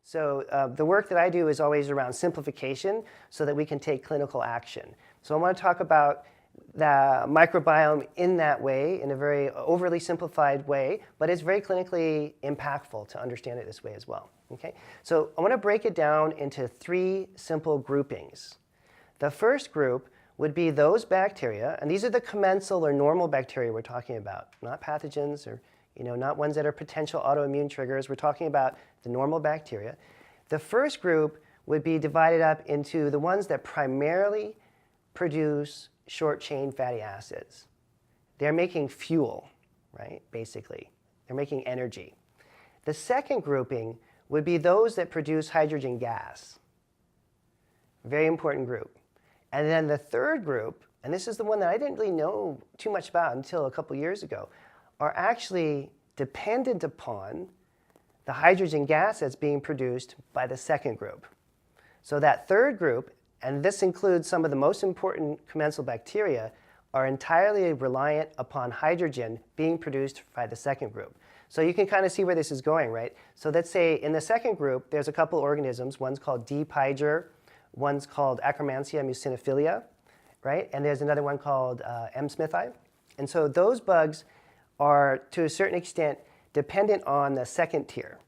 So the work that I do is always around simplification so that we can take clinical action. So I want to talk about the microbiome in that way, in a very overly simplified way, but it's very clinically impactful to understand it this way as well. Okay? So I want to break it down into 3 simple groupings. The first group would be those bacteria, and these are the commensal or normal bacteria we're talking about, not pathogens or not ones that are potential autoimmune triggers. We're talking about the normal bacteria. The first group would be divided up into the ones that primarily produce short-chain fatty acids. They're making fuel, right, basically. They're making energy. The second grouping would be those that produce hydrogen gas. Very important group. And then the third group, and this is the one that I didn't really know too much about until a couple years ago, are actually dependent upon the hydrogen gas that's being produced by the second group. So that third group, and this includes some of the most important commensal bacteria, are entirely reliant upon hydrogen being produced by the second group. So you can kind of see where this is going, right? So let's say in the second group, there's a couple organisms. One's called D. piger, one's called Akkermansia mucinophilia, right? And there's another one called M. smithii. And so those bugs are, to a certain extent, dependent on the second tier.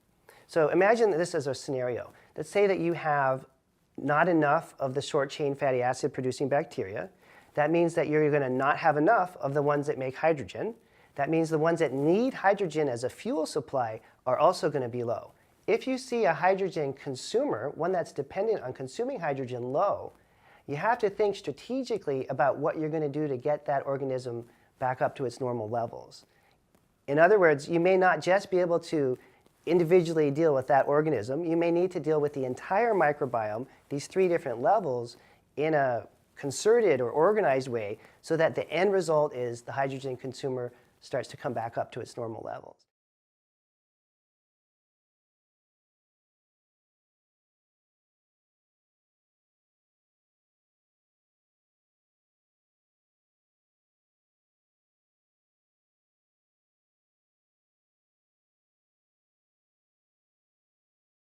So imagine this as a scenario. Let's say that you have not enough of the short-chain fatty acid producing bacteria. That means that you're going to not have enough of the ones that make hydrogen. That means the ones that need hydrogen as a fuel supply are also going to be low. If you see a hydrogen consumer, one that's dependent on consuming hydrogen low, you have to think strategically about what you're going to do to get that organism back up to its normal levels. In other words, you may not just be able to individually deal with that organism. You may need to deal with the entire microbiome, these 3 different levels, in a concerted or organized way so that the end result is the hydrogen consumer starts to come back up to its normal levels.